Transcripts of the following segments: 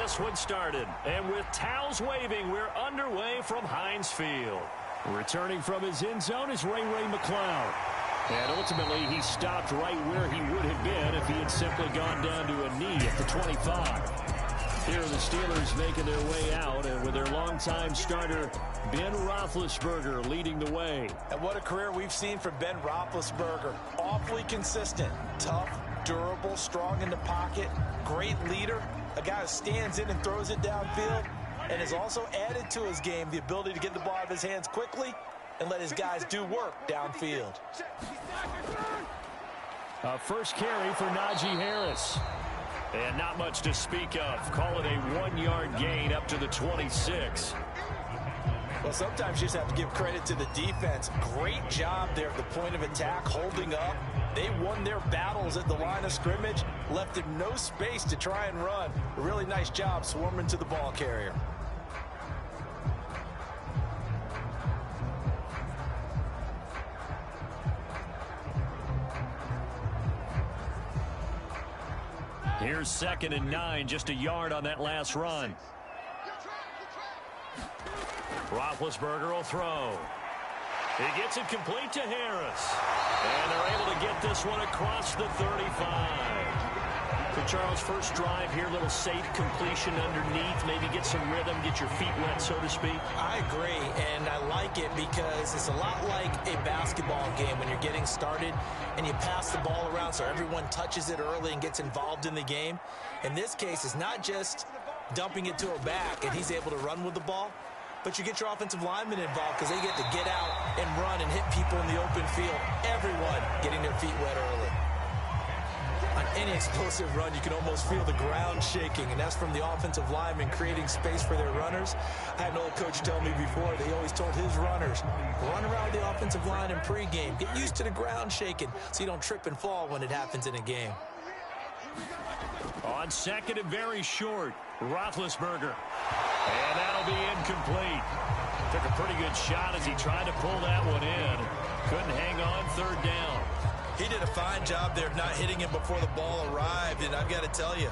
this one started. And with towels waving, we're underway from Heinz Field. Returning from his end zone is Ray McCloud. And ultimately, he stopped right where he would have been if he had simply gone down to a knee at the 25. Here are the Steelers making their way out, and with their longtime starter, Ben Roethlisberger, leading the way. And what a career we've seen from Ben Roethlisberger. Awfully consistent, tough, durable, strong in the pocket, great leader, a guy who stands in and throws it downfield, and has also added to his game the ability to get the ball out of his hands quickly and let his guys do work downfield. First carry for Najee Harris. And not much to speak of. Call it a 1-yard gain up to the 26. Well, sometimes you just have to give credit to the defense. Great job there at the point of attack, holding up. They won their battles at the line of scrimmage, left him no space to try and run. A really nice job swarming to the ball carrier. Here's 2nd and 9, just a yard on that last run. Roethlisberger will throw. He gets it complete to Harris. And they're able to get this one across the 35. For Charles, first drive here, little safe completion underneath. Maybe get some rhythm, get your feet wet, so to speak. I agree, and I like it because it's a lot like a basketball game when you're getting started and you pass the ball around so everyone touches it early and gets involved in the game. In this case, it's not just dumping it to a back and he's able to run with the ball, but you get your offensive linemen involved because they get to get out and run and hit people in the open field. Everyone getting their feet wet early. On any explosive run, you can almost feel the ground shaking, and that's from the offensive linemen creating space for their runners. I had an old coach tell me before, they always told his runners, run around the offensive line in pregame. Get used to the ground shaking so you don't trip and fall when it happens in a game. On 2nd and very short, Roethlisberger. And that'll be incomplete. Took a pretty good shot as he tried to pull that one in. Couldn't hang on 3rd down. He did a fine job there of not hitting him before the ball arrived, and I've got to tell you,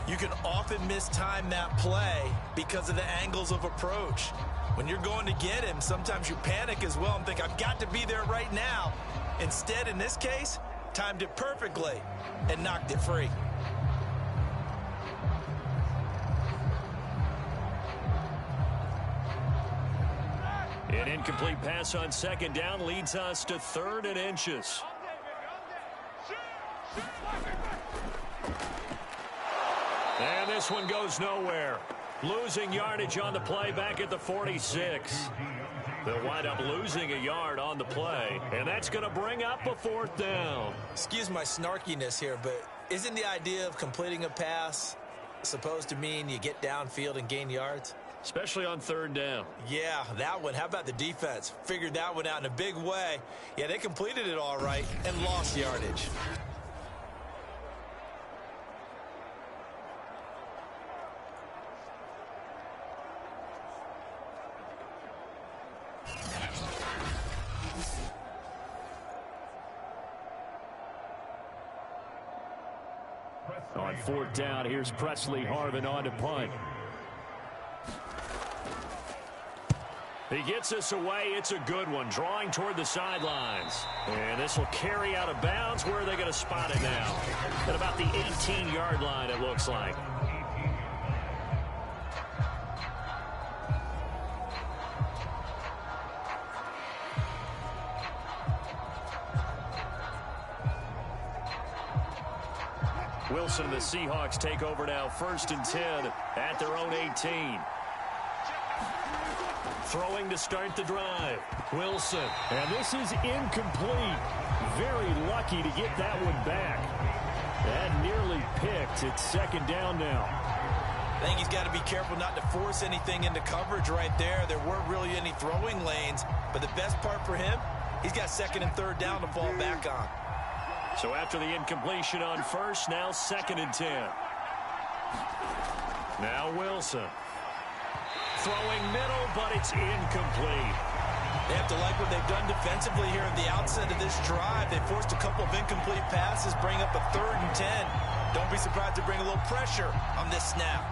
you can often mistime that play because of the angles of approach. When you're going to get him, sometimes you panic as well and think, I've got to be there right now. Instead, in this case, timed it perfectly and knocked it free. An incomplete pass on 2nd down leads us to 3rd and inches. And this one goes nowhere. Losing yardage on the play back at the 46. They'll wind up losing a yard on the play, and that's going to bring up a 4th down. Excuse my snarkiness here, but isn't the idea of completing a pass supposed to mean you get downfield and gain yards? Especially on 3rd down. Yeah, that one. How about the defense? Figured that one out in a big way. Yeah, they completed it all right and lost yardage. On 4th down, here's Presley Harvin on to punt. He gets this away. It's a good one. Drawing toward the sidelines. And this will carry out of bounds. Where are they going to spot it now? At about the 18-yard line, it looks like. Wilson and the Seahawks take over now. 1st and 10 at their own 18. Throwing to start the drive. Wilson. And this is incomplete. Very lucky to get that one back. That nearly picked. It's 2nd down now. I think he's got to be careful not to force anything into coverage right there. There weren't really any throwing lanes. But the best part for him, he's got 2nd and 3rd down to fall back on. So after the incompletion on 1st, now 2nd and 10. Now Wilson. Throwing middle, but it's incomplete. They have to like what they've done defensively here at the outset of this drive. They forced a couple of incomplete passes, bring up a 3rd and 10. Don't be surprised to bring a little pressure on this snap.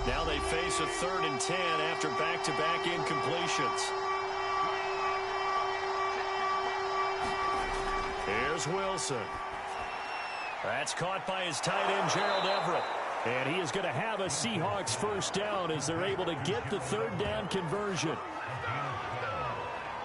Now they face a 3rd and 10 after back-to-back incompletions. Here's Wilson. That's caught by his tight end, Gerald Everett. And he is going to have a Seahawks first down as they're able to get the 3rd down conversion.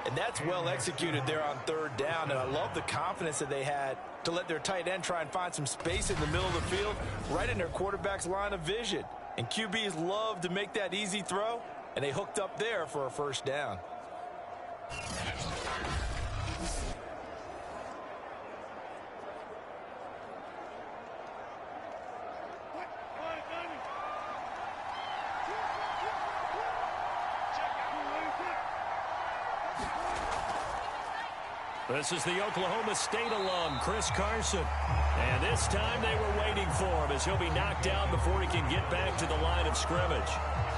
And that's well executed there on 3rd down. And I love the confidence that they had to let their tight end try and find some space in the middle of the field, right in their quarterback's line of vision. And QBs love to make that easy throw, and they hooked up there for a first down. This is the Oklahoma State alum, Chris Carson. And this time they were waiting for him as he'll be knocked down before he can get back to the line of scrimmage.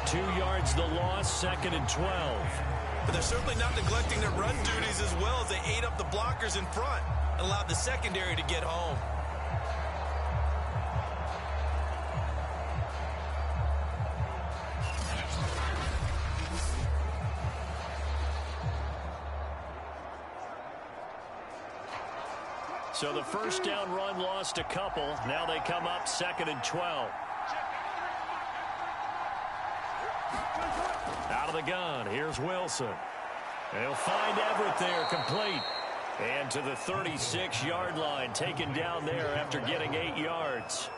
2 yards the loss, 2nd and 12. But they're certainly not neglecting their run duties as well as they ate up the blockers in front and allowed the secondary to get home. So the first down run lost a couple. Now they come up 2nd and 12. Out of the gun, here's Wilson. They'll find Everett there, complete. And to the 36-yard line, taken down there after getting 8 yards.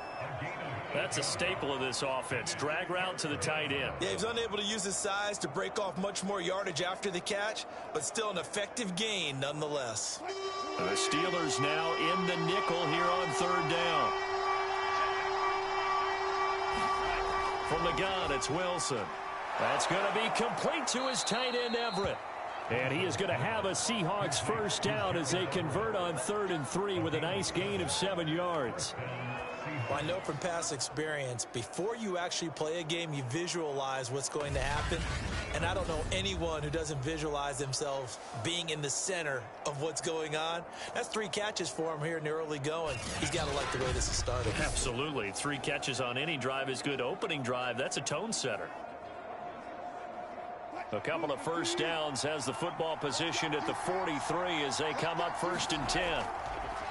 That's a staple of this offense. Drag route to the tight end. Yeah, he's unable to use his size to break off much more yardage after the catch, but still an effective gain nonetheless. The Steelers now in the nickel here on 3rd down. From the gun, it's Wilson. That's going to be complete to his tight end, Everett. And he is going to have a Seahawks first down as they convert on 3rd and 3 with a nice gain of 7 yards. Well, I know from past experience, before you actually play a game, you visualize what's going to happen. And I don't know anyone who doesn't visualize themselves being in the center of what's going on. That's 3 catches for him here in the early going. He's got to like the way this is started. Absolutely. 3 catches on any drive is good. Opening drive, that's a tone setter. A couple of first downs, has the football positioned at the 43 as they come up 1st and 10.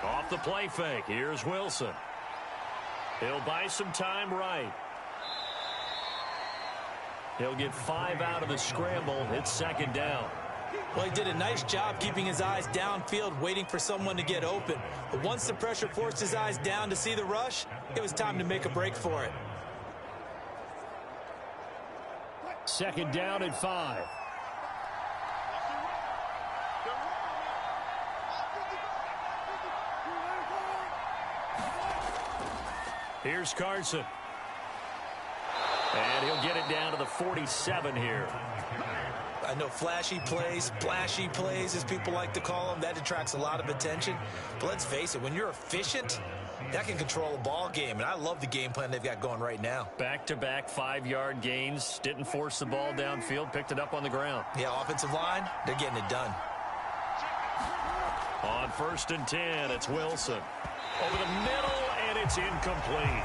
Off the play fake, here's Wilson. He'll buy some time right. He'll get 5 out of the scramble. It's 2nd down. Well, he did a nice job keeping his eyes downfield, waiting for someone to get open. But once the pressure forced his eyes down to see the rush, it was time to make a break for it. 2nd down and 5. Here's Carson. And he'll get it down to the 47 here. I know flashy plays, splashy plays, as people like to call them, that attracts a lot of attention. But let's face it, when you're efficient, that can control a ball game. And I love the game plan they've got going right now. Back-to-back 5-yard gains. Didn't force the ball downfield. Picked it up on the ground. Yeah, offensive line, they're getting it done. On 1st and 10, it's Wilson. Over the middle, and it's incomplete.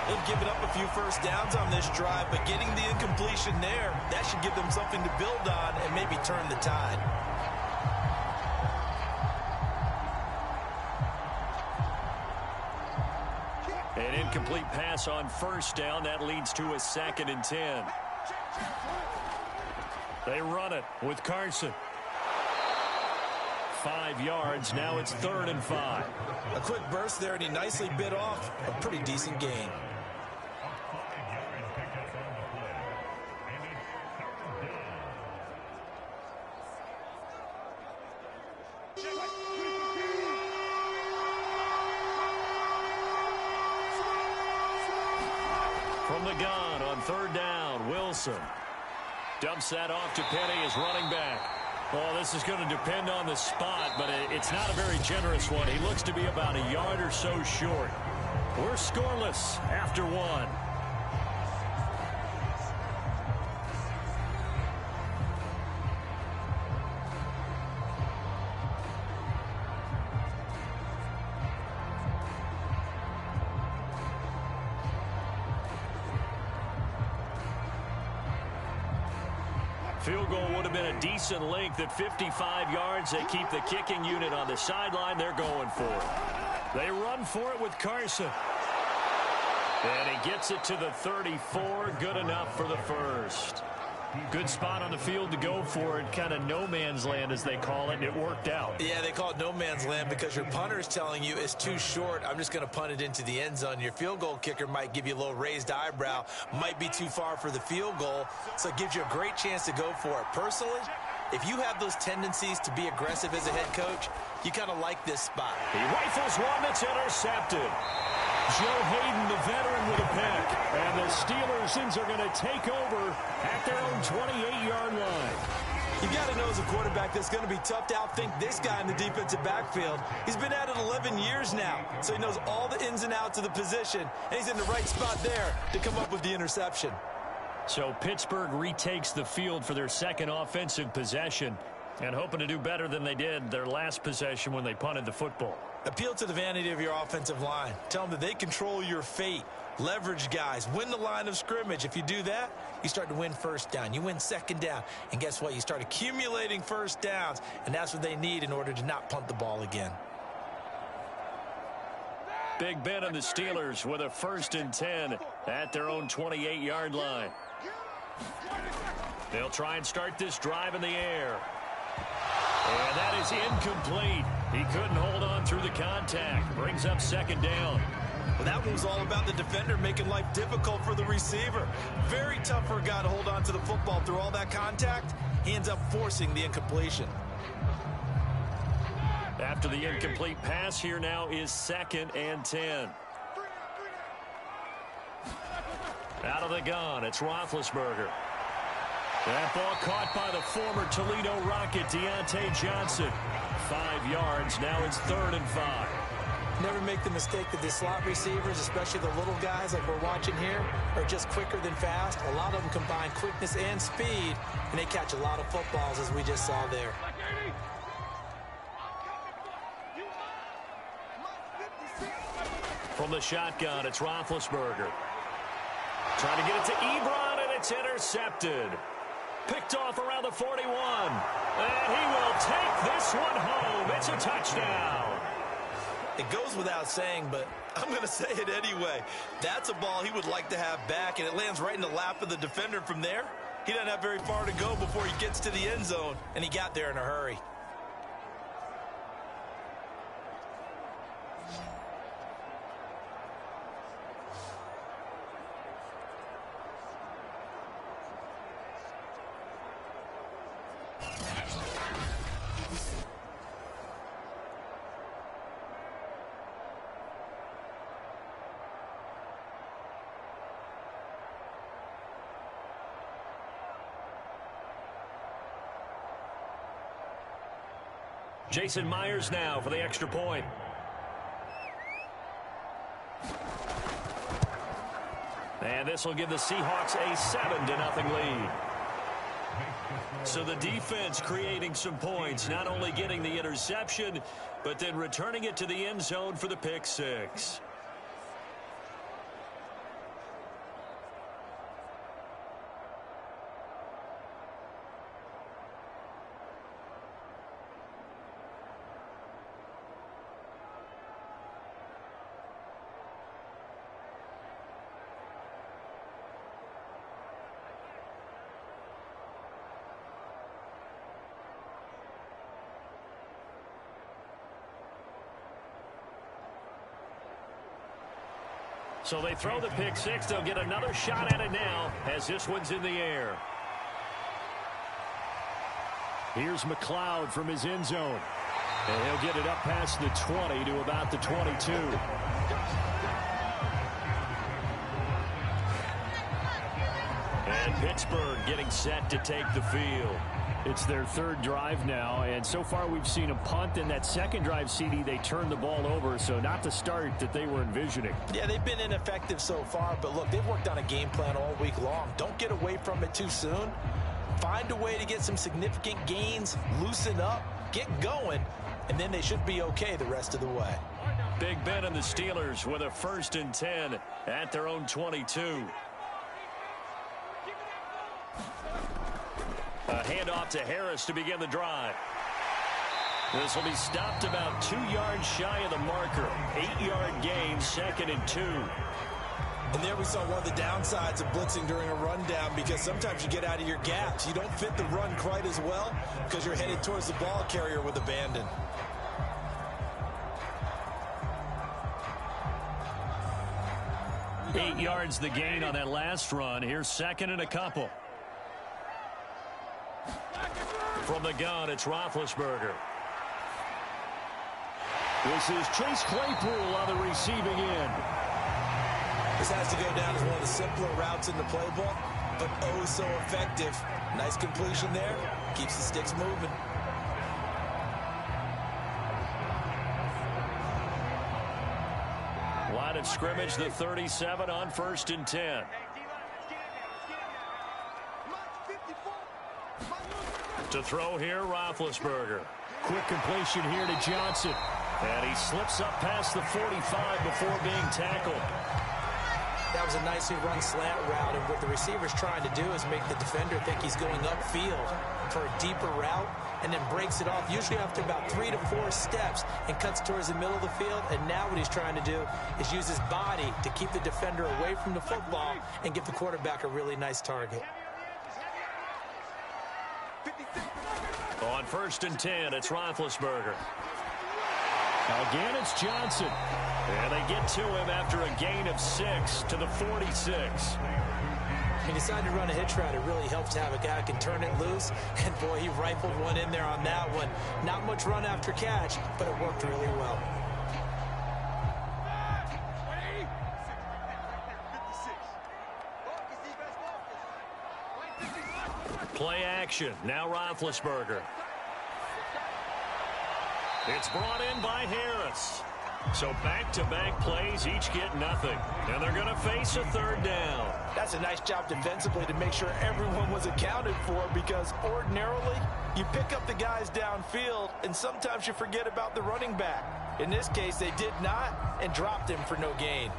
They've given up a few first downs on this drive, but getting the incompletion there, that should give them something to build on and maybe turn the tide. An incomplete pass on 1st down. That leads to a 2nd and 10. They run it with Carson. 5 yards. Now it's 3rd and 5. A quick burst there, and he nicely bit off a pretty decent gain. From the gun on 3rd down, Wilson dumps that off to Penny as running back. Well, this is going to depend on the spot, but it's not a very generous one. He looks to be about a yard or so short. We're scoreless after 1. Field goal would have been a decent length at 55 yards. They keep the kicking unit on the sideline. They're going for it. They run for it with Carson. And he gets it to the 34. Good enough for the first. Good spot on the field to go for it. Kind of no man's land, as they call it, and it worked out. Yeah, they call it no man's land because your punter is telling you it's too short. I'm just going to punt it into the end zone. Your field goal kicker might give you a little raised eyebrow. Might be too far for the field goal, so it gives you a great chance to go for it. Personally, if you have those tendencies to be aggressive as a head coach, you kind of like this spot. He rifles one that's intercepted. Joe Hayden, the veteran, with a pick. And the Steelers are going to take over at their own 28-yard line. You got to know as a quarterback that's going to be tough to outthink this guy in the defensive backfield. He's been at it 11 years now, so he knows all the ins and outs of the position, and he's in the right spot there to come up with the interception. So Pittsburgh retakes the field for their second offensive possession and hoping to do better than they did their last possession when they punted the football. Appeal to the vanity of your offensive line. Tell them that they control your fate. Leverage guys. Win the line of scrimmage. If you do that, you start to win first down. You win second down. And guess what? You start accumulating first downs. And that's what they need in order to not punt the ball again. Big Ben and the Steelers with a 1st and 10 at their own 28-yard line. They'll try and start this drive in the air. And that is incomplete. He couldn't hold on through the contact. Brings up 2nd down. Well, that one was all about the defender making life difficult for the receiver. Very tough for a guy to hold on to the football through all that contact. He ends up forcing the incompletion. After the incomplete pass, here now is 2nd and 10. Out of the gun, it's Roethlisberger. That ball caught by the former Toledo Rocket, Deontay Johnson. 5 yards, now it's 3rd and 5. Never make the mistake that the slot receivers, especially the little guys like we're watching here, are just quicker than fast. A lot of them combine quickness and speed, and they catch a lot of footballs, as we just saw there. From the shotgun, it's Roethlisberger. Trying to get it to Ebron, and it's intercepted. Picked off around the 41. And he will take this one home. It's a touchdown. It goes without saying, but I'm going to say it anyway. That's a ball he would like to have back, and it lands right in the lap of the defender from there. He doesn't have very far to go before he gets to the end zone, and he got there in a hurry. Jason Myers now for the extra point. And this will give the Seahawks a 7-0 lead. So the defense creating some points, not only getting the interception, but then returning it to the end zone for the pick six. So they throw the pick six. They'll get another shot at it now as this one's in the air. Here's McLeod from his end zone. And he'll get it up past the 20 to about the 22. And Pittsburgh getting set to take the field. It's their 3rd drive now, and so far we've seen a punt. In that 2nd drive, CD, they turned the ball over, so not the start that they were envisioning. Yeah, they've been ineffective so far, but look, they've worked on a game plan all week long. Don't get away from it too soon. Find a way to get some significant gains, loosen up, get going, and then they should be okay the rest of the way. Big Ben and the Steelers with a 1st and 10 at their own 22. A handoff to Harris to begin the drive. This will be stopped about 2 yards shy of the marker. 8-yard gain, 2nd and 2. And there we saw one of the downsides of blitzing during a rundown, because sometimes you get out of your gaps. You don't fit the run quite as well because you're headed towards the ball carrier with abandon. Eight yards the gain on that last run. Here's 2nd and a couple. From the gun, it's Roethlisberger. This is Chase Claypool on the receiving end. This has to go down as one of the simpler routes in the playbook, but oh so effective. Nice completion there. Keeps the sticks moving. Line of scrimmage, the 37 on 1st and 10. To throw here, Roethlisberger. Quick completion here to Johnson. And he slips up past the 45 before being tackled. That was a nicely run slant route, and what the receiver's trying to do is make the defender think he's going upfield for a deeper route, and then breaks it off, usually after about 3 to 4 steps, and cuts towards the middle of the field. And now what he's trying to do is use his body to keep the defender away from the football and give the quarterback a really nice target. On 1st and 10, it's Roethlisberger. Again, it's Johnson. And they get to him after a gain of 6 to the 46. He decided to run a hitch route. It really helps to have a guy who can turn it loose. And, boy, he rifled one in there on that one. Not much run after catch, but it worked really well. Play action. Now Roethlisberger. It's brought in by Harris. So back-to-back plays, each get nothing. And they're going to face a 3rd down. That's a nice job defensively to make sure everyone was accounted for, because ordinarily you pick up the guys downfield and sometimes you forget about the running back. In this case, they did not and dropped him for no gain.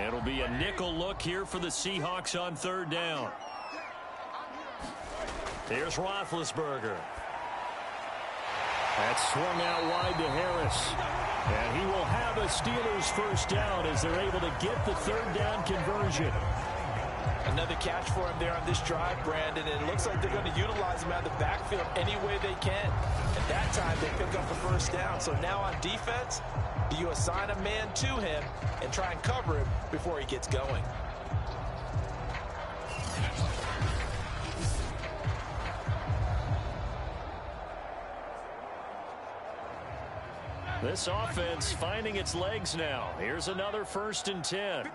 It'll be a nickel look here for the Seahawks on 3rd down. Here's Roethlisberger. That's swung out wide to Harris. And he will have a Steelers 1st down as they're able to get the 3rd down conversion. Another catch for him there on this drive, Brandon. And it looks like they're going to utilize him out of the backfield any way they can. At that time, they pick up the 1st down. So now on defense, do you assign a man to him and try and cover him before he gets going? This offense finding its legs now. Here's another 1st and 10.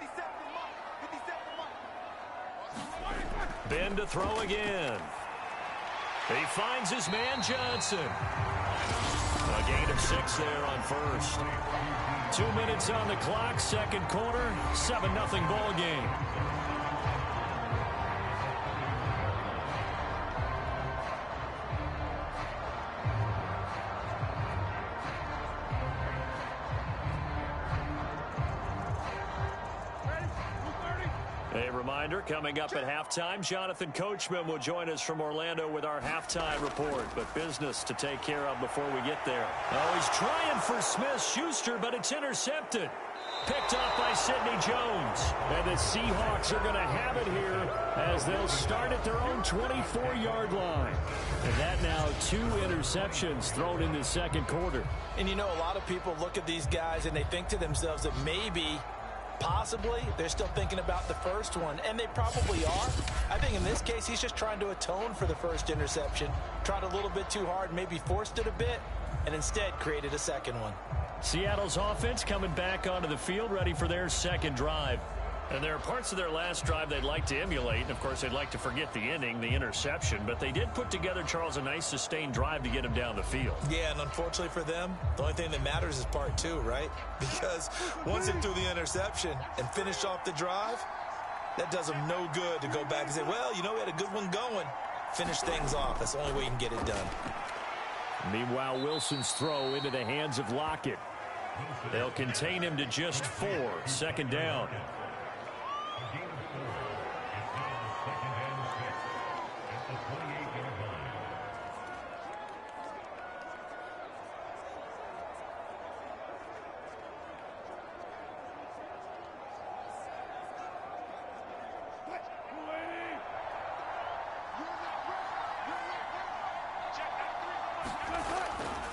Ben to throw again. He finds his man Johnson. A gain of 6 there on 1st. 2 minutes on the clock, 2nd quarter, 7-0 ball game. A reminder, coming up at halftime, Jonathan Coachman will join us from Orlando with our halftime report. But business to take care of before we get there. Oh, he's trying for Smith-Schuster, but it's intercepted. Picked up by Sidney Jones. And the Seahawks are going to have it here as they'll start at their own 24-yard line. And that now 2 interceptions thrown in the 2nd quarter. And you know, a lot of people look at these guys and they think to themselves that maybe, possibly, they're still thinking about the first one, and they probably are. I think in this case, he's just trying to atone for the 1st interception. Tried a little bit too hard, maybe forced it a bit, and instead created a 2nd one. Seattle's offense coming back onto the field, ready for their 2nd drive. And there are parts of their last drive they'd like to emulate. And, of course, they'd like to forget the inning, the interception. But they did put together, Charles, a nice sustained drive to get him down the field. Yeah, and unfortunately for them, the only thing that matters is part 2, right? Because once they threw the interception and finished off the drive, that does them no good to go back and say, well, you know, we had a good one going. Finish things off. That's the only way you can get it done. Meanwhile, Wilson's throw into the hands of Lockett. They'll contain him to just 4. Second down.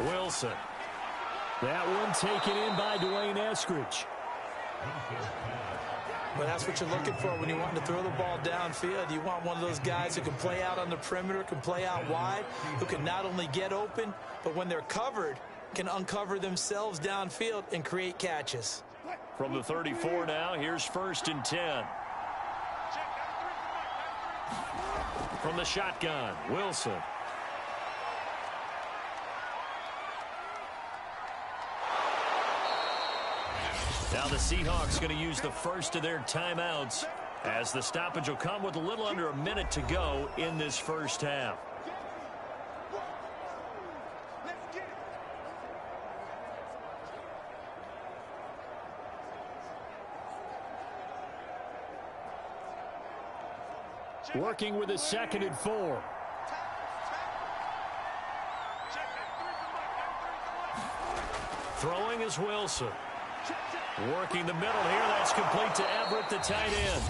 Wilson. That one taken in by Dwayne Eskridge. Well, that's what you're looking for when you want to throw the ball downfield. You want one of those guys who can play out on the perimeter, can play out wide, who can not only get open, but when they're covered, can uncover themselves downfield and create catches. From the 34 now, here's 1st and 10. From the shotgun, Wilson. Now the Seahawks going to use the first of their timeouts as the stoppage will come with a little under a minute to go in this first half. Working with a 2nd and 4. Throwing is Wilson. Working the middle here. That's complete to Everett, the tight end.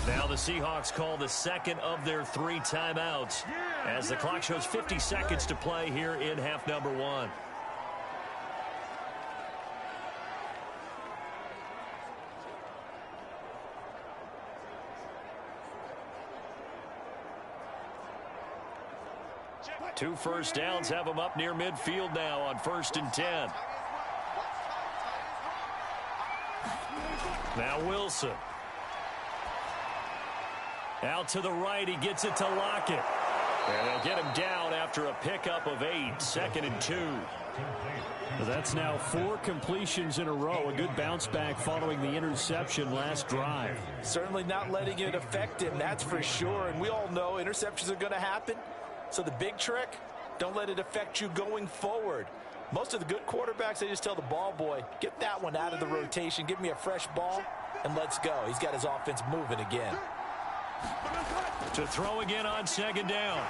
Now the Seahawks call the second of their 3 timeouts as the clock shows 50 seconds to play here in half number 1. Two first downs have them up near midfield now on 1st and 10. Now Wilson. Out to the right. He gets it to Lockett. And they'll get him down after a pickup of 8. 2nd and 2. That's now 4 completions in a row. A good bounce back following the interception last drive. Certainly not letting it affect him, that's for sure. And we all know interceptions are going to happen. So the big trick, don't let it affect you going forward. Most of the good quarterbacks, they just tell the ball boy, get that one out of the rotation, give me a fresh ball, and let's go. He's got his offense moving again. To throw again on 2nd down.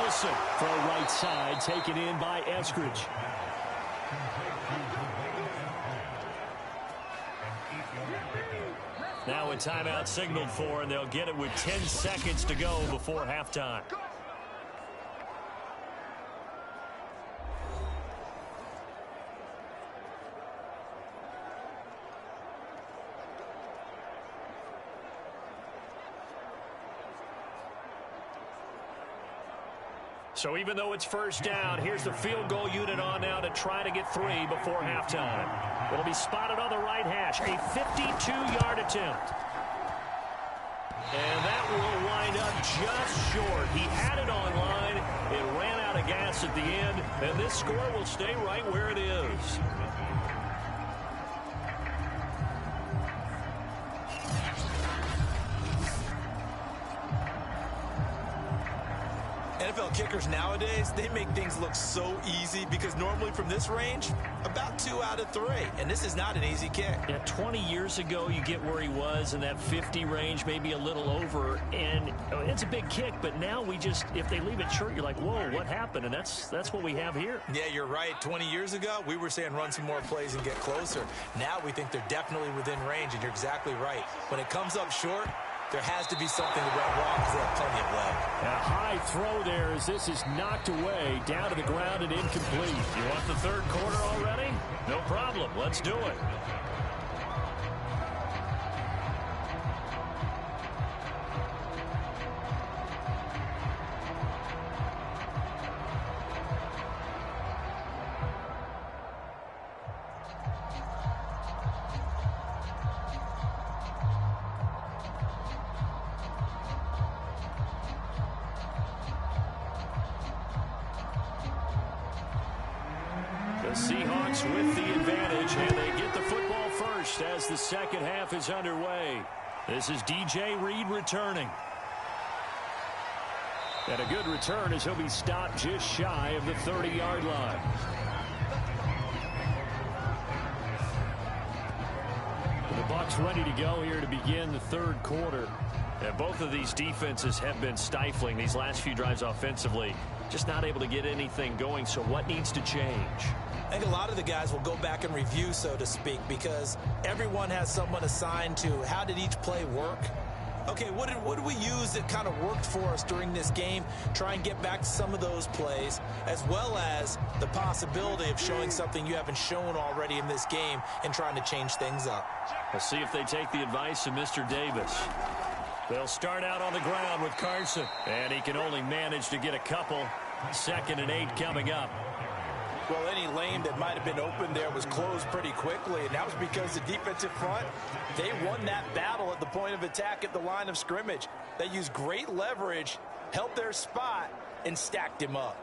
Wilson, throw right side, taken in by Eskridge. Now a timeout signaled for, and they'll get it with 10 seconds to go before halftime. So even though it's first down, here's the field goal unit on now to try to get 3 before halftime. It'll be spotted on the right hash. A 52-yard attempt. And that will wind up just short. He had it on line. It ran out of gas at the end. And this score will stay right where it is. NFL kickers nowadays, they make things look so easy because normally from this range, about 2 out of 3. And this is not an easy kick. Yeah, 20 years ago, you get where he was in that 50 range, maybe a little over. And it's a big kick, but now we just, if they leave it short, you're like, whoa, what happened? And that's what we have here. Yeah, you're right. 20 years ago, we were saying run some more plays and get closer. Now we think they're definitely within range, and you're exactly right. When it comes up short, there has to be something that went wrong because they have plenty of leg. A high throw there as this is knocked away, down to the ground and incomplete. You want the 3rd quarter already? No problem. Let's do it. Seahawks with the advantage, and they get the football first as the second half is underway. This is DJ Reed returning. And a good return as he'll be stopped just shy of the 30-yard line. The Bucs ready to go here to begin the third quarter. And both of these defenses have been stifling these last few drives offensively. Just not able to get anything going. So what needs to change? I think a lot of the guys will go back and review, so to speak, because everyone has someone assigned to how did each play work. Okay, what did we use that kind of worked for us during this game? Try and get back to some of those plays, as well as the possibility of showing something you haven't shown already in this game and trying to change things up. We'll see if they take the advice of Mr. Davis. They'll start out on the ground with Carson, and he can only manage to get a couple. 2nd and 8 coming up. Well, any lane that might have been open there was closed pretty quickly, and that was because the defensive front, they won that battle at the point of attack at the line of scrimmage. They used great leverage, held their spot, and stacked him up.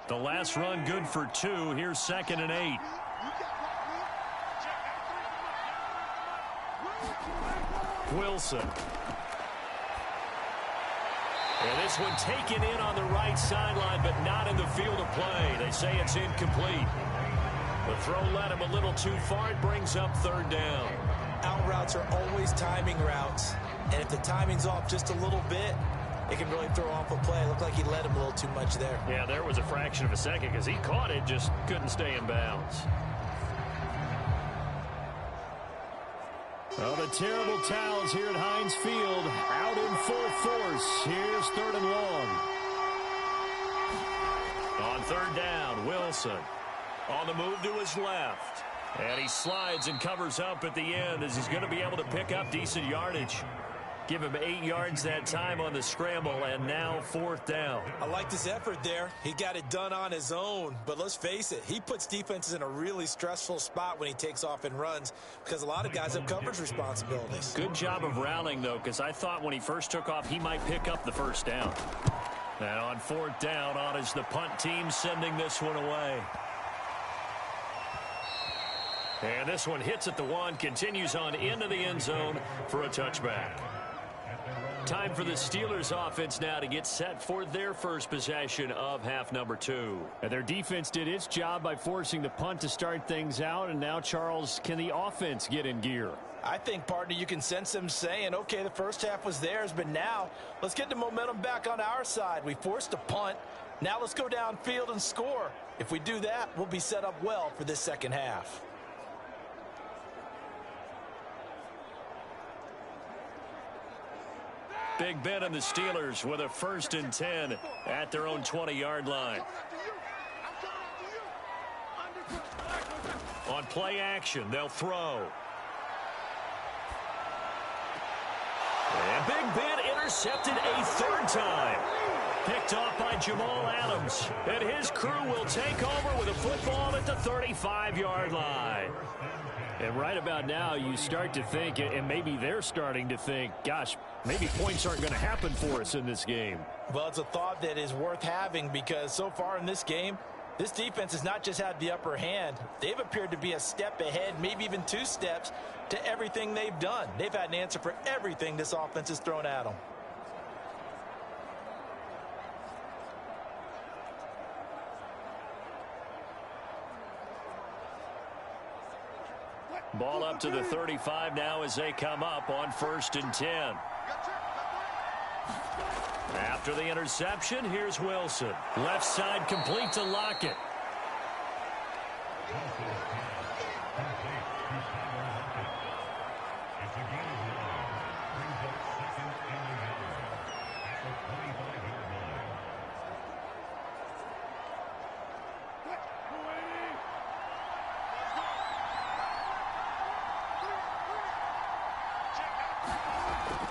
The last run good for 2. Here's 2nd and 8. Wilson. And this one taken in on the right sideline, but not in the field of play. They say it's incomplete. The throw led him a little too far. It brings up 3rd down. Out routes are always timing routes. And if the timing's off just a little bit, it can really throw off a play. It looked like he led him a little too much there. Yeah, there was a fraction of a second because he caught it, just couldn't stay in bounds. Well, the terrible towels here at Heinz Field out in full force. Here's 3rd and long. On 3rd down, Wilson on the move to his left. And he slides and covers up at the end as he's going to be able to pick up decent yardage. Give him 8 yards that time on the scramble, and now 4th down. I like this effort there. He got it done on his own, but let's face it, he puts defenses in a really stressful spot when he takes off and runs because a lot of guys have coverage responsibilities. Good job of rallying, though, because I thought when he first took off, he might pick up the 1st down. And on 4th down, on is the punt team sending this one away. And this one hits at the 1, continues on into the end zone for a touchback. Time for the Steelers offense now to get set for their first possession of half number 2. And their defense did its job by forcing the punt to start things out. And now, Charles, can the offense get in gear? I think, partner, you can sense them saying, okay, the first half was theirs, but now let's get the momentum back on our side. We forced a punt. Now let's go downfield and score. If we do that, we'll be set up well for this second half. Big Ben and the Steelers with a 1st and 10 at their own 20-yard line. On play action, they'll throw. And Big Ben intercepted a 3rd time. Picked off by Jamal Adams. And his crew will take over with a football at the 35-yard line. And right about now, you start to think, and maybe they're starting to think, gosh, maybe points aren't going to happen for us in this game. Well, it's a thought that is worth having because so far in this game, this defense has not just had the upper hand. They've appeared to be a step ahead, maybe even 2 steps to everything they've done. They've had an answer for everything this offense has thrown at them. Ball up to the 35 now as they come up on 1st and 10. After the interception, here's Wilson. Left side complete to Lockett.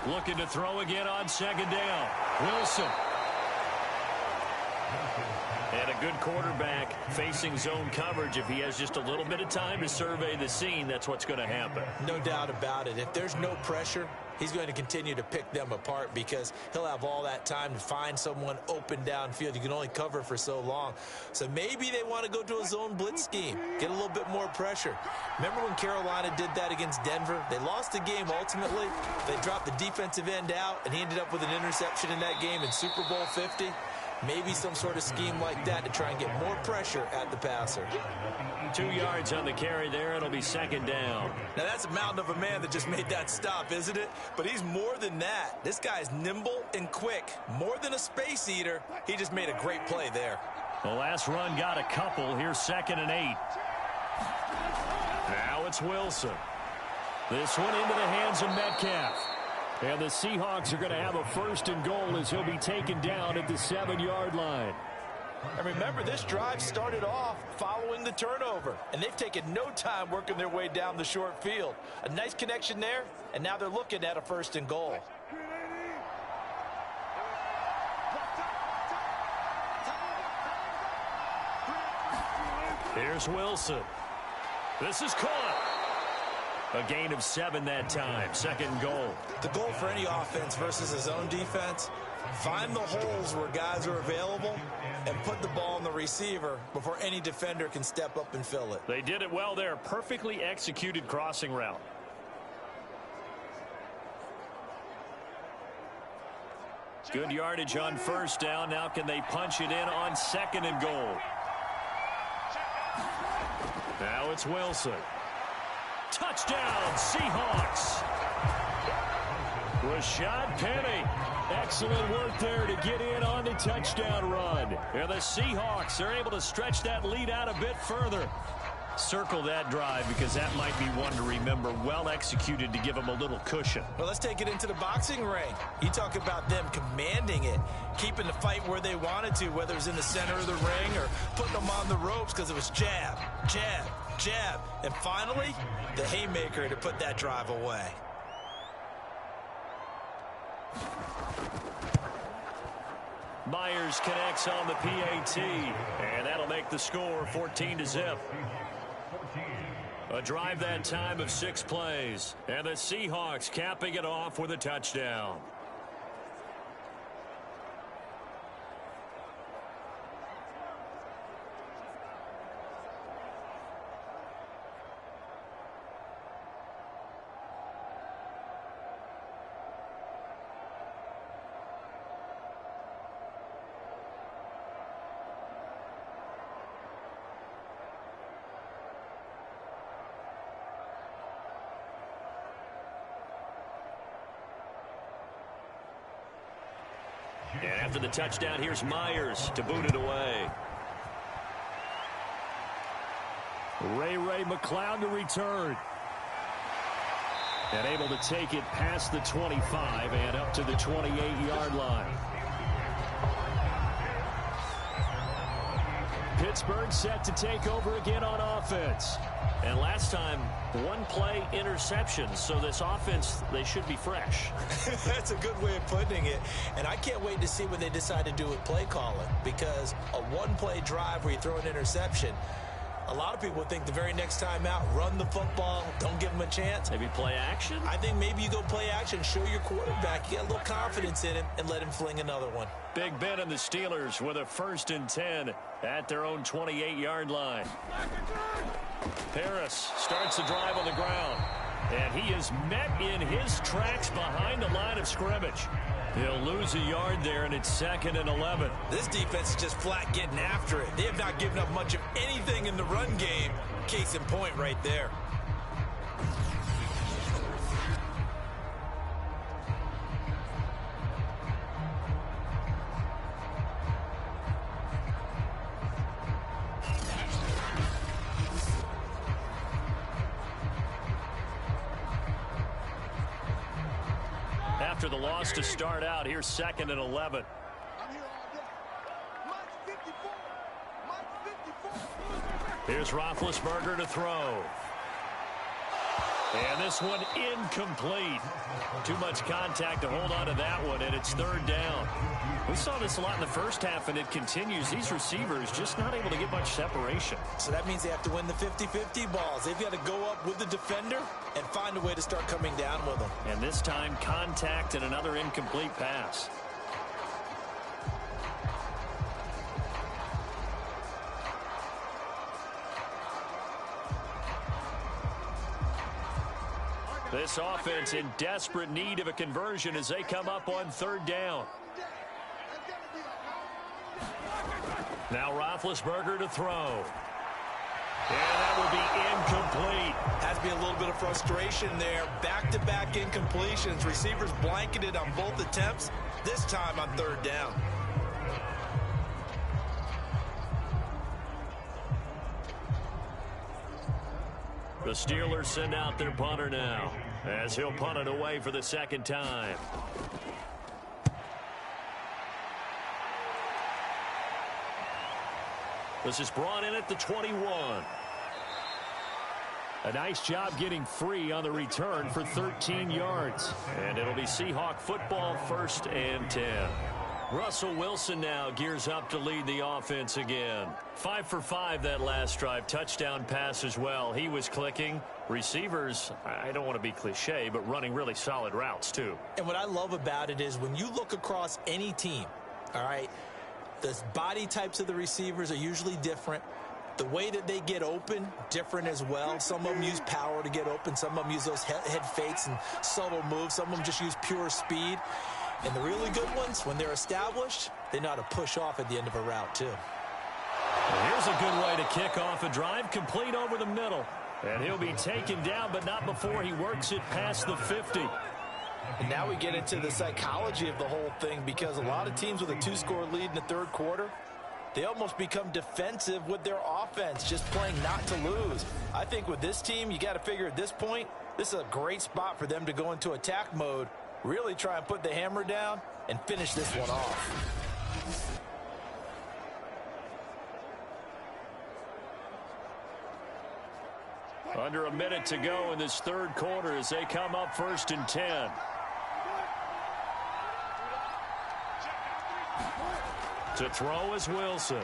Looking to throw again on 2nd down. Wilson. And a good quarterback facing zone coverage. If he has just a little bit of time to survey the scene, that's what's going to happen. No doubt about it. If there's no pressure, he's going to continue to pick them apart because he'll have all that time to find someone open downfield. You can only cover for so long. So maybe they want to go to a zone blitz scheme, get a little bit more pressure. Remember when Carolina did that against Denver? They lost the game ultimately. They dropped the defensive end out, and he ended up with an interception in that game in Super Bowl 50. Maybe some sort of scheme like that to try and get more pressure at the passer. 2 yards on the carry there. It'll be second down. Now, that's a mountain of a man that just made that stop, isn't it? But he's more than that. This guy's nimble and quick. More than a space eater. He just made a great play there. The last run got a couple. Here's 2nd and 8. Now it's Wilson. This one into the hands of Metcalf. And the Seahawks are going to have a 1st and goal as he'll be taken down at the 7-yard line. And remember, this drive started off following the turnover. And they've taken no time working their way down the short field. A nice connection there, and now they're looking at a 1st and goal. Here's Wilson. This is caught. A gain of 7 that time. 2nd and goal. The goal for any offense versus his own defense, find the holes where guys are available and put the ball on the receiver before any defender can step up and fill it. They did it well there. Perfectly executed crossing route. Good yardage on 1st down. Now can they punch it in on 2nd and goal? Now it's Wilson. Touchdown, Seahawks. Rashad Penny. Excellent work there to get in on the touchdown run. And the Seahawks are able to stretch that lead out a bit further. Circle that drive because that might be one to remember. Well executed to give them a little cushion. Well, let's take it into the boxing ring. You talk about them commanding it, keeping the fight where they wanted to, whether it was in the center of the ring or putting them on the ropes because it was jab, jab, jab. And finally, the haymaker to put that drive away. Myers connects on the PAT, and that'll make the score 14-0. A drive that time of 6 plays, and the Seahawks capping it off with a touchdown. And after the touchdown, here's Myers to boot it away. Ray McCloud to return. And able to take it past the 25 and up to the 28-yard line. Pittsburgh set to take over again on offense. And last time, 1-play interception. So this offense, they should be fresh. That's a good way of putting it. And I can't wait to see what they decide to do with play calling. Because a 1-play drive where you throw an interception, a lot of people think the very next time out, run the football, don't give them a chance. Maybe play action? I think maybe you go play action, show your quarterback, you got a little confidence in him, and let him fling another one. Big Ben and the Steelers with a 1st and 10 at their own 28-yard line. Harris starts the drive on the ground. And he is met in his tracks behind the line of scrimmage. He'll lose a yard there, and it's 2nd and 11. This defense is just flat getting after it. They have not given up much of anything in the run game. Case in point right there. After the loss to start out, here's 2nd and 11. Here's Roethlisberger to throw. And this one incomplete. Too much contact to hold on to that one, and it's third down. We saw this a lot in the first half, and it continues. These receivers just not able to get much separation. So that means they have to win the 50-50 balls. They've got to go up with the defender and find a way to start coming down with them. And this time, contact and another incomplete pass. This offense in desperate need of a conversion as they come up on third down. Now Roethlisberger to throw. And that will be incomplete. Has to be a little bit of frustration there. Back-to-back incompletions. Receivers blanketed on both attempts, this time on third down. The Steelers send out their punter now as he'll punt it away for the second time. This is brought in at the 21. A nice job getting free on the return for 13 yards. And it'll be Seahawk football, 1st and 10. Russell Wilson now gears up to lead the offense again. 5 for 5 that last drive. Touchdown pass as well. He was clicking. Receivers, I don't want to be cliche, but running really solid routes too. And what I love about it is when you look across any team, all right, the body types of the receivers are usually different. The way that they get open, different as well. Some of them use power to get open. Some of them use those head fakes and subtle moves. Some of them just use pure speed. And the really good ones, when they're established, they know how to push off at the end of a route, too. Well, here's a good way to kick off a drive, complete over the middle. And he'll be taken down, but not before he works it past the 50. And now we get into the psychology of the whole thing, because a lot of teams with a 2-score lead in the third quarter, they almost become defensive with their offense, just playing not to lose. I think with this team, you got to figure at this point, this is a great spot for them to go into attack mode, really try and put the hammer down and finish this one off. Under a minute to go in this third quarter as they come up 1st and 10. To throw is Wilson.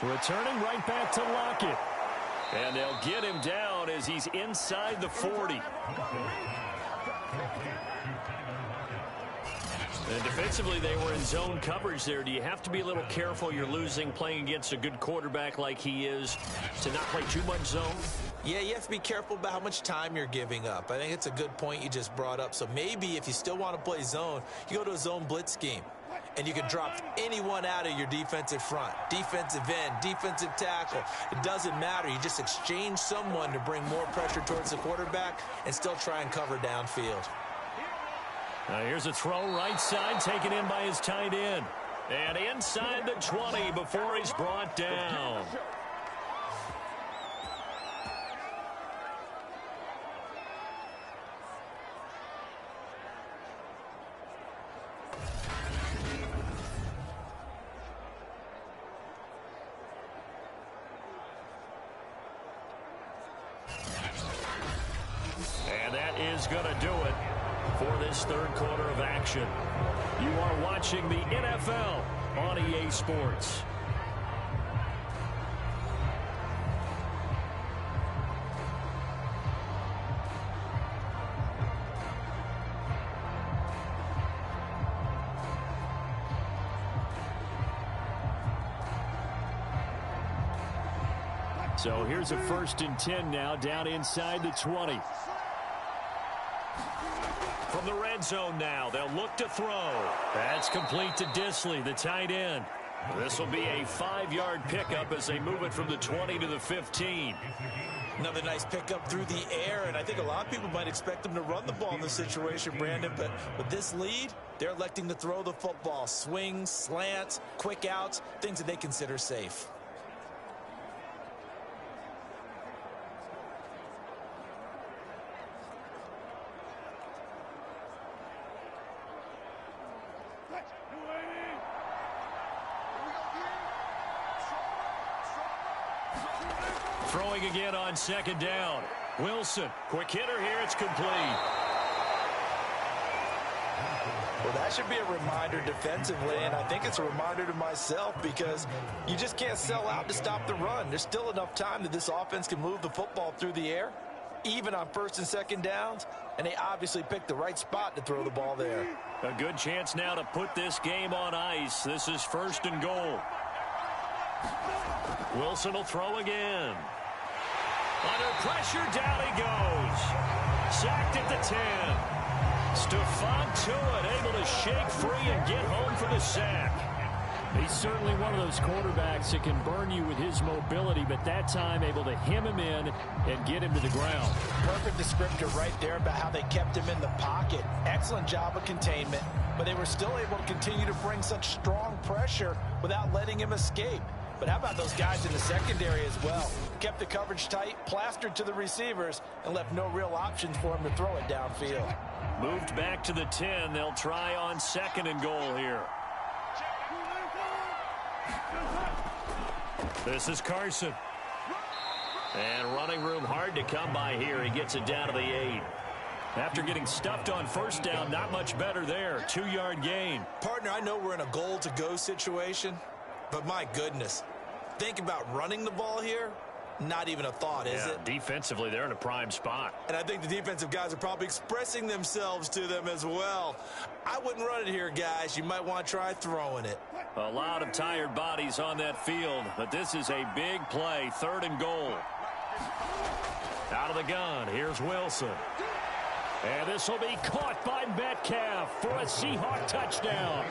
Returning right back to Lockett. And they'll get him down as he's inside the 40. And defensively, they were in zone coverage there. Do you have to be a little careful? You're losing playing against a good quarterback like he is to not play too much zone? Yeah, you have to be careful about how much time you're giving up. I think it's a good point you just brought up. So maybe if you still want to play zone, you go to a zone blitz scheme. And you can drop anyone out of your defensive front. Defensive end, defensive tackle. It doesn't matter. You just exchange someone to bring more pressure towards the quarterback and still try and cover downfield. Now here's a throw right side, taken in by his tight end. And inside the 20 before he's brought down. And that is going to do it for this third quarter of action. You are watching the NFL on EA Sports. So here's a 1st and 10 now, down inside the 20. From the red zone now, they'll look to throw. That's complete to Disley, the tight end. This will be a 5-yard pickup as they move it from the 20 to the 15. Another nice pickup through the air, and I think a lot of people might expect them to run the ball in this situation, Brandon, but with this lead, they're electing to throw the football. Swings, slants, quick outs, things that they consider safe. Throwing again on 2nd down. Wilson, quick hitter here. It's complete. Well, that should be a reminder defensively, and I think it's a reminder to myself because you just can't sell out to stop the run. There's still enough time that this offense can move the football through the air, even on first and second downs, and they obviously picked the right spot to throw the ball there. A good chance now to put this game on ice. This is 1st and goal. Wilson will throw again. Under pressure, down he goes. Sacked at the 10. Stephon Tuitt able to shake free and get home for the sack. He's certainly one of those quarterbacks that can burn you with his mobility, but that time able to hem him in and get him to the ground. Perfect descriptor right there about how they kept him in the pocket. Excellent job of containment, but they were still able to continue to bring such strong pressure without letting him escape. But how about those guys in the secondary as well? Kept the coverage tight, plastered to the receivers, and left no real options for him to throw it downfield. Moved back to the 10. They'll try on 2nd and goal here. This is Carson. And running room hard to come by here. He gets it down to the 8. After getting stuffed on 1st down, not much better there. 2-yard gain. Partner, I know we're in a goal-to-go situation, but my goodness, think about running the ball here. Not even a thought, is it? Defensively, they're in a prime spot. And I think the defensive guys are probably expressing themselves to them as well. I wouldn't run it here, guys. You might want to try throwing it. A lot of tired bodies on that field, but this is a big play. 3rd and goal. Out of the gun, here's Wilson. And this will be caught by Metcalf for a Seahawk touchdown.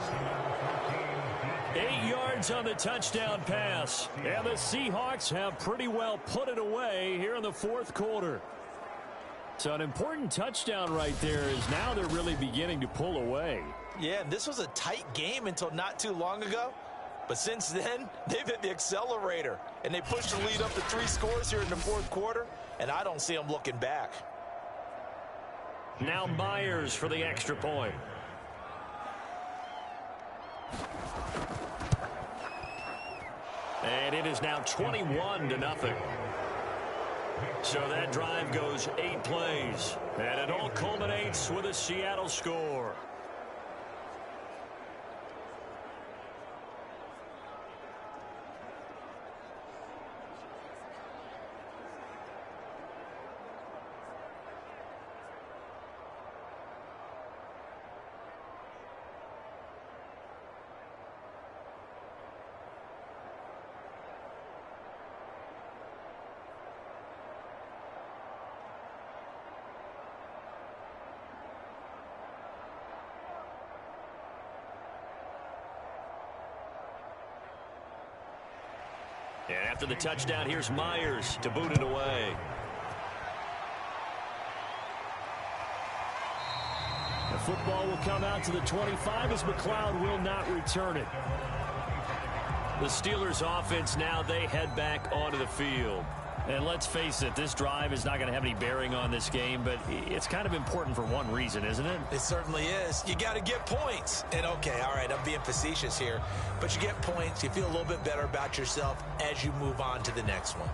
8 yards on the touchdown pass. And the Seahawks have pretty well put it away here in the 4th quarter. So an important touchdown right there is now they're really beginning to pull away. Yeah, and this was a tight game until not too long ago. But since then, they've hit the accelerator. And they pushed the lead up to 3 scores here in the 4th quarter. And I don't see them looking back. Now Myers for the extra point. And it is now 21-0. So that drive goes 8 plays. And it all culminates with a Seattle score. And after the touchdown, here's Myers to boot it away. The football will come out to the 25 as McLeod will not return it. The Steelers offense now, they head back onto the field. And let's face it, this drive is not going to have any bearing on this game, but it's kind of important for one reason, isn't it? It certainly is. You got to get points. And, okay, all right, I'm being facetious here. But you get points, you feel a little bit better about yourself as you move on to the next one.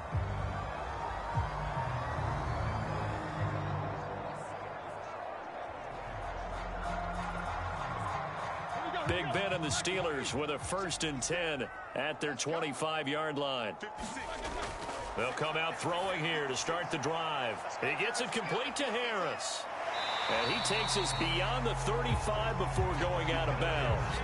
Big Ben and the Steelers with a 1st and 10 at their 25-yard line. They'll come out throwing here to start the drive. He gets it complete to Harris. And he takes us beyond the 35 before going out of bounds.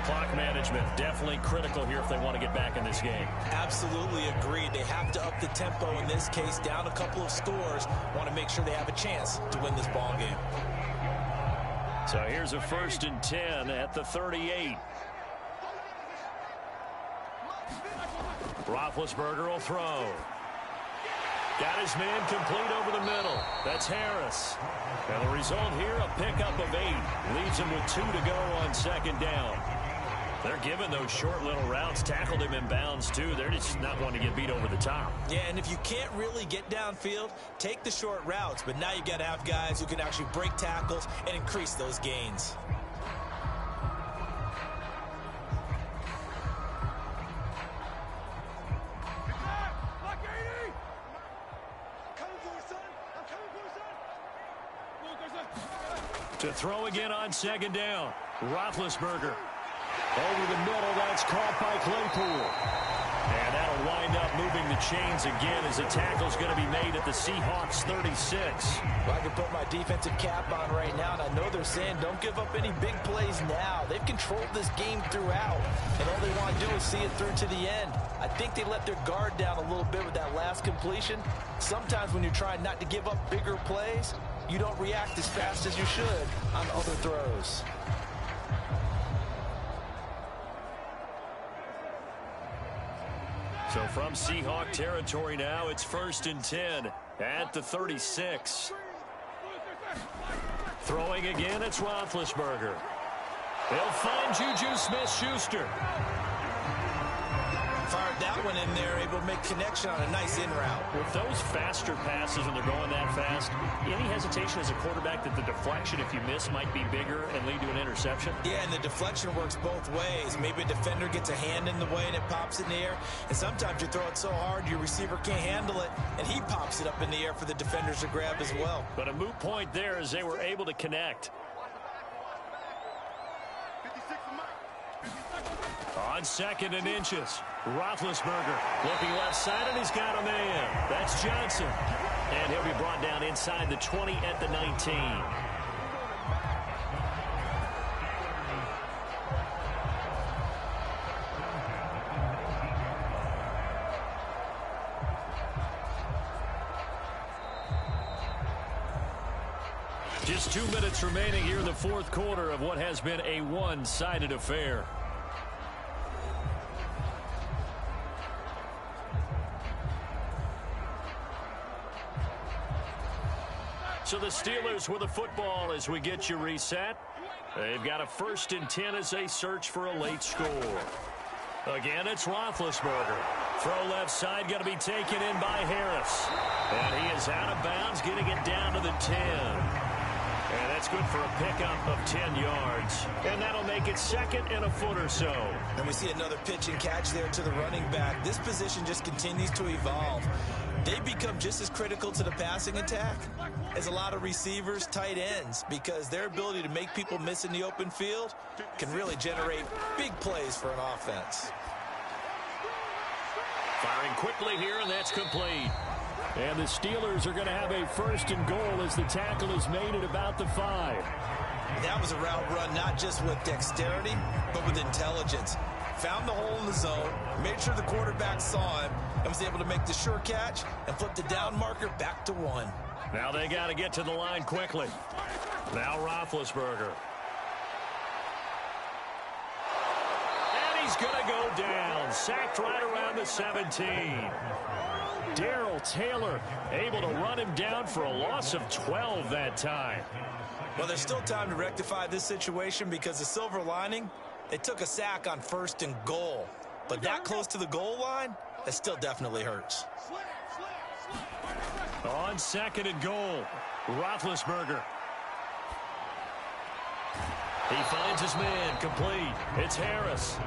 Clock management definitely critical here if they want to get back in this game. Absolutely agreed. They have to up the tempo in this case, down a couple of scores. Want to make sure they have a chance to win this ball game. So here's a 1st and 10 at the 38. Roethlisberger will throw. Got his man complete over the middle. That's Harris. And the result here, a pickup of 8. Leaves him with 2 to go on 2nd down. They're giving those short little routes. Tackled him in bounds, too. They're just not wanting to get beat over the top. Yeah, and if you can't really get downfield, take the short routes. But now you got to have guys who can actually break tackles and increase those gains. To throw again on second down. Roethlisberger. Over the middle, that's caught by Claypool. And that'll wind up moving the chains again as the tackle's going to be made at the Seahawks 36. Well, I can put my defensive cap on right now, and I know they're saying don't give up any big plays now. They've controlled this game throughout, and all they want to do is see it through to the end. I think they let their guard down a little bit with that last completion. Sometimes when you're trying not to give up bigger plays, you don't react as fast as you should on other throws. So from Seahawk territory now, it's 1st and 10 at the 36. Throwing again, it's Roethlisberger. They'll find Juju Smith-Schuster. Fired that one in there, able to make connection on a nice in route. With those faster passes when they're going that fast, any hesitation as a quarterback that the deflection, if you miss, might be bigger and lead to an interception? Yeah, and the deflection works both ways. Maybe a defender gets a hand in the way and it pops in the air. And sometimes you throw it so hard your receiver can't handle it, and he pops it up in the air for the defenders to grab as well. But a moot point there as they were able to connect. On 2nd and inches, Roethlisberger looking left side, and he's got a man. That's Johnson. And he'll be brought down inside the 20 at the 19. Just 2 minutes remaining here in the 4th quarter of what has been a one-sided affair. So the Steelers with the football as we get you reset. They've got a 1st and 10 as they search for a late score. Again, it's Roethlisberger. Throw left side, going to be taken in by Harris. And he is out of bounds, getting it down to the 10. And that's good for a pickup of 10 yards. And that'll make it 2nd and a foot or so. And we see another pitch and catch there to the running back. This position just continues to evolve. They become just as critical to the passing attack as a lot of receivers, tight ends, because their ability to make people miss in the open field can really generate big plays for an offense. Firing quickly here, and that's complete. And the Steelers are going to have a 1st and goal as the tackle is made at about the 5. That was a route run not just with dexterity, but with intelligence. Found the hole in the zone, made sure the quarterback saw him, and was able to make the sure catch and flip the down marker back to 1. Now they got to get to the line quickly. Now Roethlisberger. And he's going to go down. Sacked right around the 17. Darrell Taylor able to run him down for a loss of 12 that time. Well, there's still time to rectify this situation because the silver lining, they took a sack on 1st and goal. But that close to the goal line, that still definitely hurts. On 2nd and goal, Roethlisberger. He finds his man, complete. It's Harris.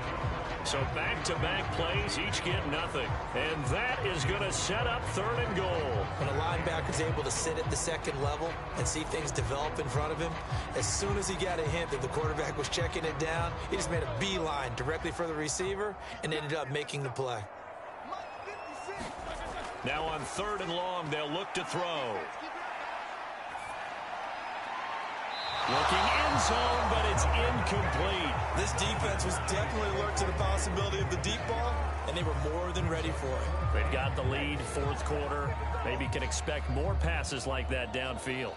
So back-to-back plays, each get nothing. And that is going to set up 3rd and goal. When a linebacker's able to sit at the 2nd level and see things develop in front of him, as soon as he got a hint that the quarterback was checking it down, he just made a beeline directly for the receiver and ended up making the play. Now on 3rd and long, they'll look to throw. Looking end zone, but it's incomplete. This defense was definitely alert to the possibility of the deep ball, and they were more than ready for it. They've got the lead, 4th quarter. Maybe can expect more passes like that downfield.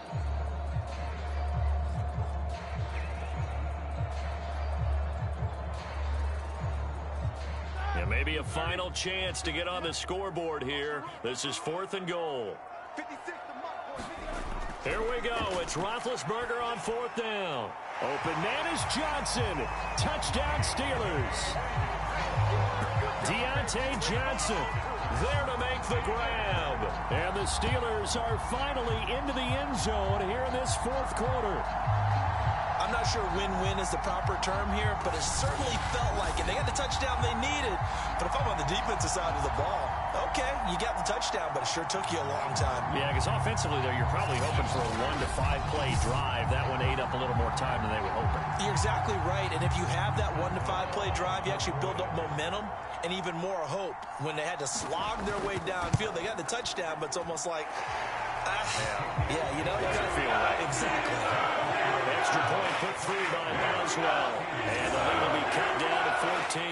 And maybe a final chance to get on the scoreboard here. This is 4th and goal. Here we go. It's Roethlisberger on 4th down. Open man is Johnson. Touchdown Steelers. Deontay Johnson there to make the grab. And the Steelers are finally into the end zone here in this 4th quarter. I'm I'm not sure win-win is the proper term here, but it certainly felt like it. They got the touchdown they needed, but if I'm on the defensive side of the ball, okay, you got the touchdown, but it sure took you a long time. Yeah, because offensively, there, you're probably hoping for a 1 to 5 play drive. That one ate up a little more time than they were hoping. You're exactly right, and if you have that 1 to 5 play drive, you actually build up momentum and even more hope. When they had to slog their way downfield, they got the touchdown, but it's almost like, yeah, you know, doesn't feel right. Exactly. Extra point put through by Boswell, and the lead will be cut down to 14.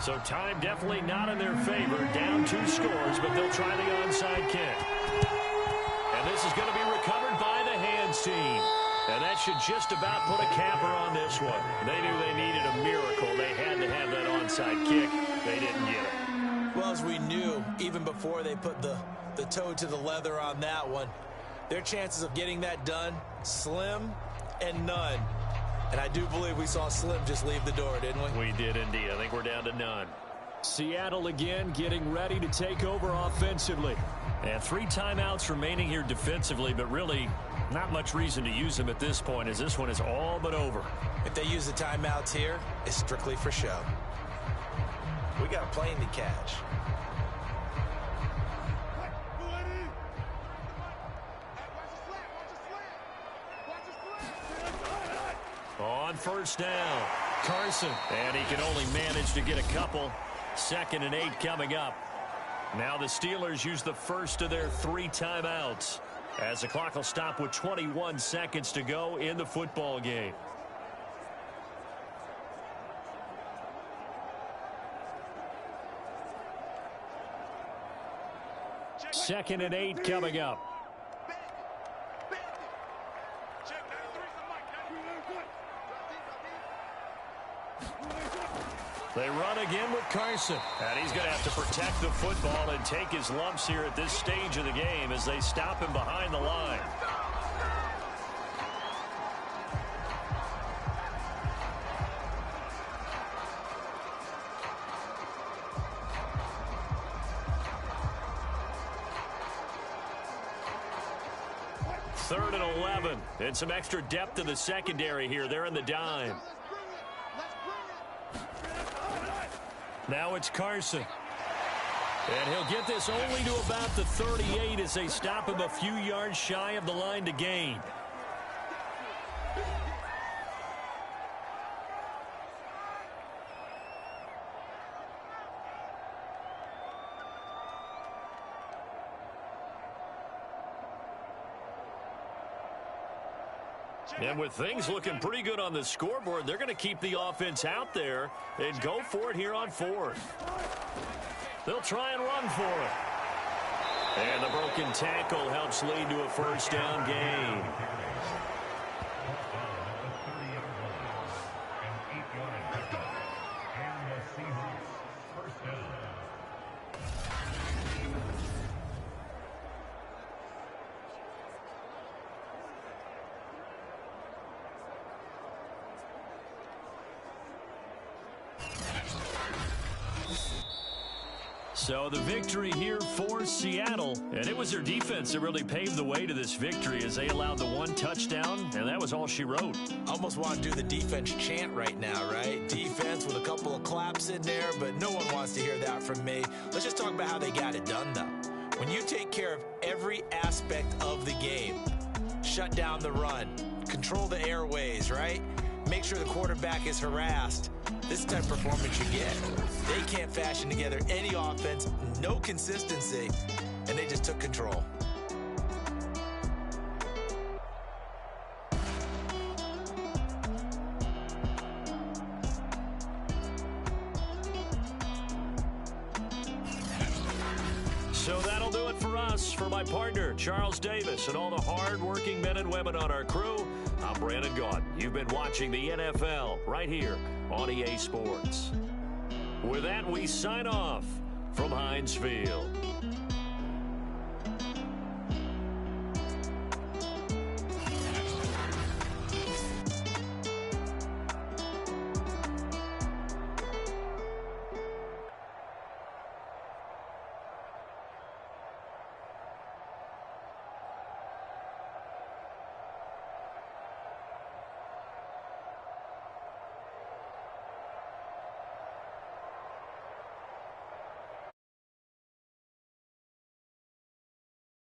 So time definitely not in their favor. Down 2 scores, but they'll try the onside kick. And this is going to be recovered by the hands team. And that should just about put a capper on this one. They knew they needed a miracle. They had to have that onside kick. They didn't get it. Well, as we knew, even before they put the toe to the leather on that one, their chances of getting that done, slim and none. And I do believe we saw Slim just leave the door, didn't we? We did indeed. I think we're down to none. Seattle again getting ready to take over offensively. And 3 timeouts remaining here defensively, but really not much reason to use them at this point, as this one is all but over. If they use the timeouts here, it's strictly for show. We got a plane to catch. On first down, Carson. And he can only manage to get a couple. 2nd and 8 coming up. Now the Steelers use the first of their 3 timeouts, as the clock will stop with 21 seconds to go in the football game. Second and 8 coming up. They run again with Carson. And he's going to have to protect the football and take his lumps here at this stage of the game as they stop him behind the line. Third and 11. And some extra depth in the secondary here. They're in the dime. Now it's Carson. And he'll get this only to about the 38 as they stop him a few yards shy of the line to gain. And with things looking pretty good on the scoreboard, they're going to keep the offense out there and go for it here on 4th. They'll try and run for it. And the broken tackle helps lead to a first down gain. So the victory here for Seattle, and it was their defense that really paved the way to this victory as they allowed the 1 touchdown, and that was all she wrote. Almost want to do the defense chant right now, right? Defense with a couple of claps in there, but no one wants to hear that from me. Let's just talk about how they got it done, though. When you take care of every aspect of the game, shut down the run, control the airways, right? Make sure the quarterback is harassed. This is the type of performance you get. They can't fashion together any offense, no consistency, and they just took control. So that'll do it for us. For my partner, Charles Davis, and all the hard-working men and women on our crew, Brandon Gaudin. You've been watching the NFL right here on EA Sports. With that, we sign off from Heinz Field.